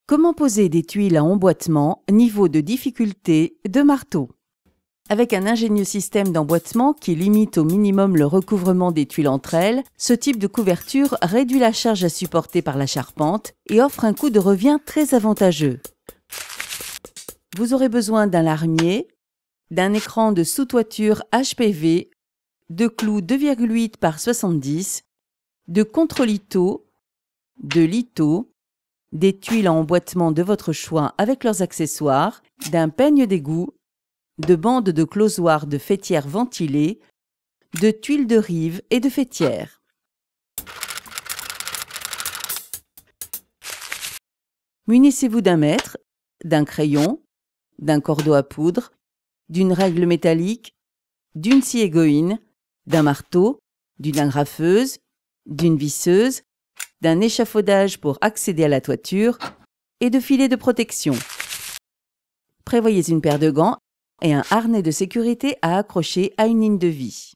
Comment poser des tuiles à emboîtement, niveau de difficulté de marteau? Avec un ingénieux système d'emboîtement qui limite au minimum le recouvrement des tuiles entre elles, ce type de couverture réduit la charge à supporter par la charpente et offre un coût de revient très avantageux. Vous aurez besoin d'un larmier, d'un écran de sous-toiture HPV, de clous 2,8 par 70, de contre-lithos, de lithos, des tuiles en emboîtement de votre choix avec leurs accessoires, d'un peigne d'égout, de bandes de closoir de faîtière ventilées, de tuiles de rive et de faîtière. Munissez-vous d'un mètre, d'un crayon, d'un cordeau à poudre, d'une règle métallique, d'une scie égoïne, d'un marteau, d'une agrafeuse, d'une visseuse, d'un échafaudage pour accéder à la toiture et de filets de protection. Prévoyez une paire de gants et un harnais de sécurité à accrocher à une ligne de vie.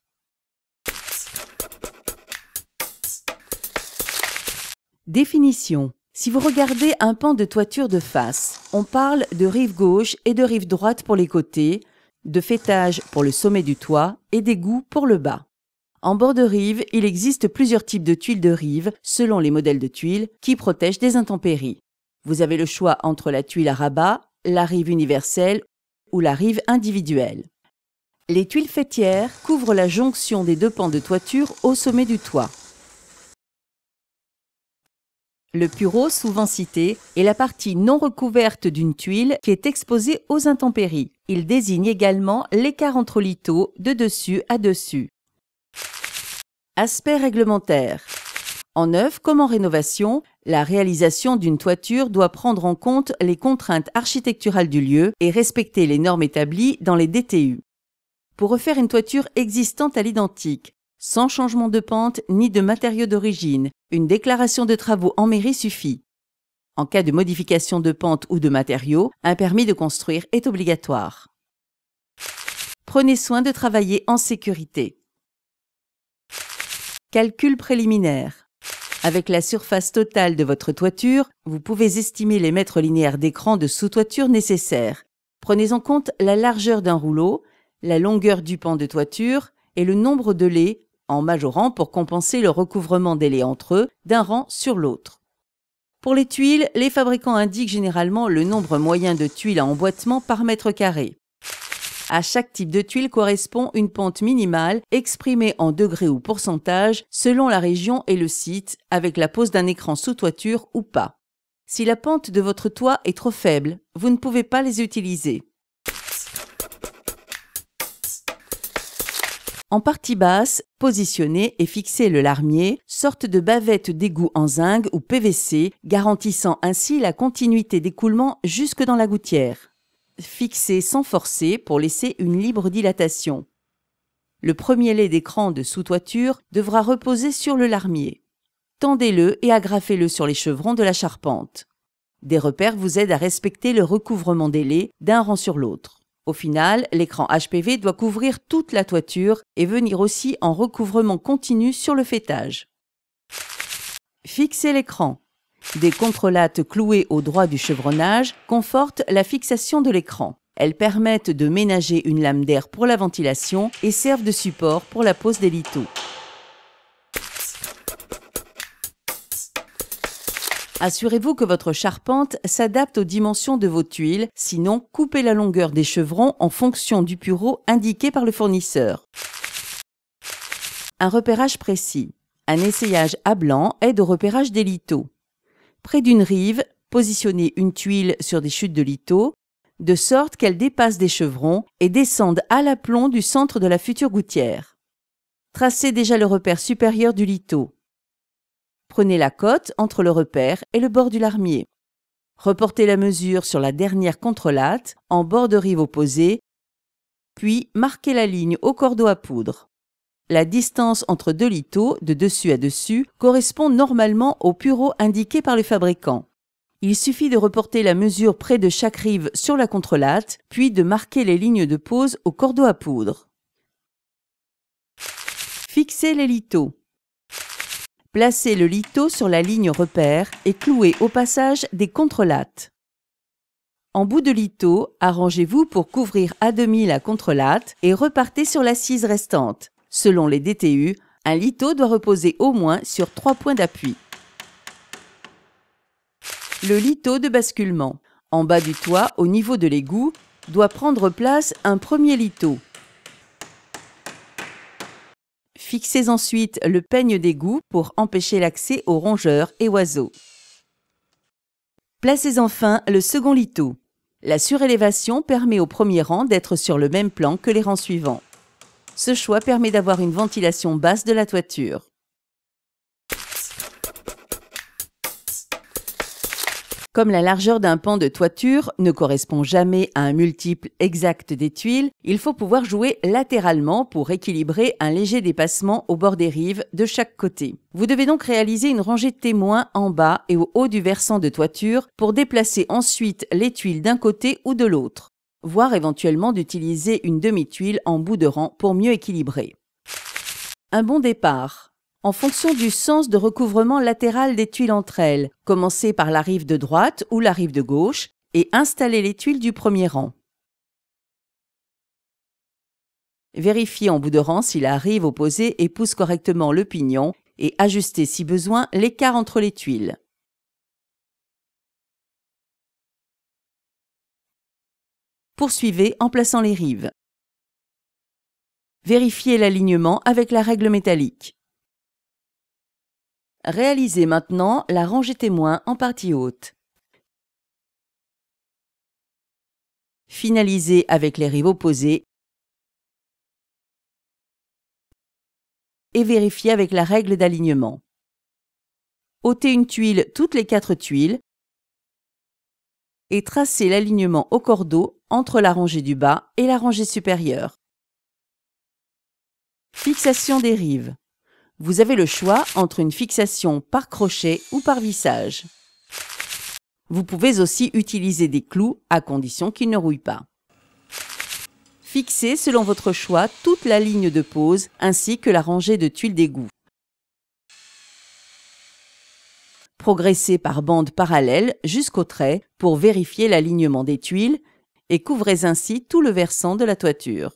Définition. Si vous regardez un pan de toiture de face, on parle de rive gauche et de rive droite pour les côtés, de faîtage pour le sommet du toit et d'égout pour le bas. En bord de rive, il existe plusieurs types de tuiles de rive selon les modèles de tuiles qui protègent des intempéries. Vous avez le choix entre la tuile à rabat, la rive universelle ou la rive individuelle. Les tuiles faîtières couvrent la jonction des deux pans de toiture au sommet du toit. Le pureau, souvent cité, est la partie non recouverte d'une tuile qui est exposée aux intempéries. Il désigne également l'écart entre lithos de dessus à dessus. Aspect réglementaire. En neuf comme en rénovation, la réalisation d'une toiture doit prendre en compte les contraintes architecturales du lieu et respecter les normes établies dans les DTU. Pour refaire une toiture existante à l'identique, sans changement de pente ni de matériaux d'origine, une déclaration de travaux en mairie suffit. En cas de modification de pente ou de matériaux, un permis de construire est obligatoire. Prenez soin de travailler en sécurité. Calcul préliminaire. Avec la surface totale de votre toiture, vous pouvez estimer les mètres linéaires d'écran de sous-toiture nécessaires. Prenez en compte la largeur d'un rouleau, la longueur du pan de toiture et le nombre de lais, en majorant pour compenser le recouvrement des lais entre eux d'un rang sur l'autre. Pour les tuiles, les fabricants indiquent généralement le nombre moyen de tuiles à emboîtement par mètre carré. À chaque type de tuile correspond une pente minimale exprimée en degrés ou pourcentage selon la région et le site, avec la pose d'un écran sous toiture ou pas. Si la pente de votre toit est trop faible, vous ne pouvez pas les utiliser. En partie basse, positionnez et fixez le larmier, sorte de bavette d'égout en zinc ou PVC, garantissant ainsi la continuité d'écoulement jusque dans la gouttière. Fixez sans forcer pour laisser une libre dilatation. Le premier lait d'écran de sous-toiture devra reposer sur le larmier. Tendez-le et agrafez-le sur les chevrons de la charpente. Des repères vous aident à respecter le recouvrement des laits d'un rang sur l'autre. Au final, l'écran HPV doit couvrir toute la toiture et venir aussi en recouvrement continu sur le faîtage. Fixez l'écran. Des contrelates clouées au droit du chevronnage confortent la fixation de l'écran. Elles permettent de ménager une lame d'air pour la ventilation et servent de support pour la pose des lithos. Assurez-vous que votre charpente s'adapte aux dimensions de vos tuiles, sinon coupez la longueur des chevrons en fonction du pureau indiqué par le fournisseur. Un repérage précis. Un essayage à blanc aide au repérage des lithos. Près d'une rive, positionnez une tuile sur des chutes de lithos, de sorte qu'elle dépasse des chevrons et descende à l'aplomb du centre de la future gouttière. Tracez déjà le repère supérieur du litho. Prenez la cote entre le repère et le bord du larmier. Reportez la mesure sur la dernière contrelate, en bord de rive opposé, puis marquez la ligne au cordeau à poudre. La distance entre deux lithos, de dessus à dessus, correspond normalement au pureau indiqué par le fabricant. Il suffit de reporter la mesure près de chaque rive sur la contrelate, puis de marquer les lignes de pose au cordeau à poudre. Fixez les lithos. Placez le lito sur la ligne repère et clouez au passage des contrelattes. En bout de lito, arrangez-vous pour couvrir à demi la contrelatte et repartez sur l'assise restante. Selon les DTU, un lito doit reposer au moins sur 3 points d'appui. Le lito de basculement. En bas du toit, au niveau de l'égout, doit prendre place un premier lito. Fixez ensuite le peigne d'égout pour empêcher l'accès aux rongeurs et oiseaux. Placez enfin le second lito. La surélévation permet au premier rang d'être sur le même plan que les rangs suivants. Ce choix permet d'avoir une ventilation basse de la toiture. Comme la largeur d'un pan de toiture ne correspond jamais à un multiple exact des tuiles, il faut pouvoir jouer latéralement pour équilibrer un léger dépassement au bord des rives de chaque côté. Vous devez donc réaliser une rangée de témoins en bas et au haut du versant de toiture pour déplacer ensuite les tuiles d'un côté ou de l'autre, voire éventuellement d'utiliser une demi-tuile en bout de rang pour mieux équilibrer. Un bon départ. En fonction du sens de recouvrement latéral des tuiles entre elles, commencez par la rive de droite ou la rive de gauche et installez les tuiles du premier rang. Vérifiez en bout de rang si la rive opposée épouse correctement le pignon et ajustez si besoin l'écart entre les tuiles. Poursuivez en plaçant les rives. Vérifiez l'alignement avec la règle métallique. Réalisez maintenant la rangée témoin en partie haute. Finalisez avec les rives opposées et vérifiez avec la règle d'alignement. Ôtez une tuile toutes les 4 tuiles et tracez l'alignement au cordeau entre la rangée du bas et la rangée supérieure. Fixation des rives. Vous avez le choix entre une fixation par crochet ou par vissage. Vous pouvez aussi utiliser des clous à condition qu'ils ne rouillent pas. Fixez selon votre choix toute la ligne de pose ainsi que la rangée de tuiles d'égout. Progressez par bandes parallèles jusqu'au trait pour vérifier l'alignement des tuiles et couvrez ainsi tout le versant de la toiture.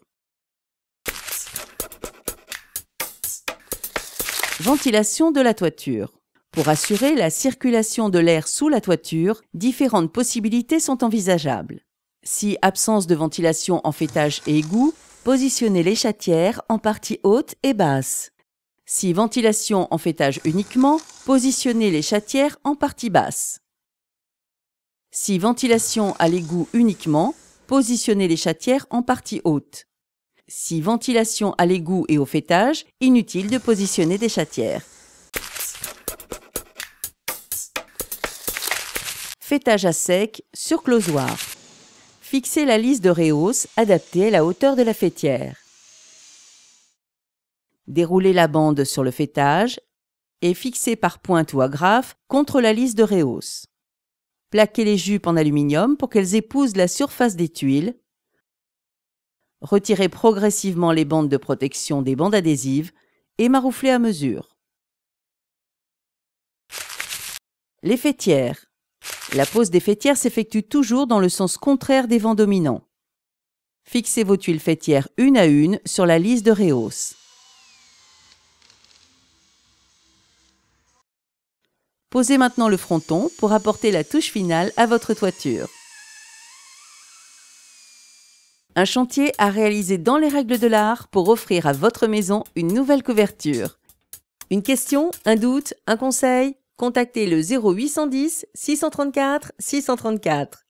Ventilation de la toiture. Pour assurer la circulation de l'air sous la toiture, différentes possibilités sont envisageables. Si absence de ventilation en faîtage et égout, positionnez les chatières en partie haute et basse. Si ventilation en faîtage uniquement, positionnez les chatières en partie basse. Si ventilation à l'égout uniquement, positionnez les chatières en partie haute. Si ventilation à l'égout et au faîtage, inutile de positionner des chatières. Faîtage à sec sur closoir. Fixez la lisse de rehausse adaptée à la hauteur de la faîtière. Déroulez la bande sur le faîtage et fixez par pointe ou agrafe contre la lisse de rehausse. Plaquez les jupes en aluminium pour qu'elles épousent la surface des tuiles. Retirez progressivement les bandes de protection des bandes adhésives et marouflez à mesure. Les faîtières. La pose des faîtières s'effectue toujours dans le sens contraire des vents dominants. Fixez vos tuiles faîtières une à une sur la lisse de rehausse. Posez maintenant le fronton pour apporter la touche finale à votre toiture. Un chantier à réaliser dans les règles de l'art pour offrir à votre maison une nouvelle couverture. Une question, un doute, un conseil? Contactez le 0810 634 634.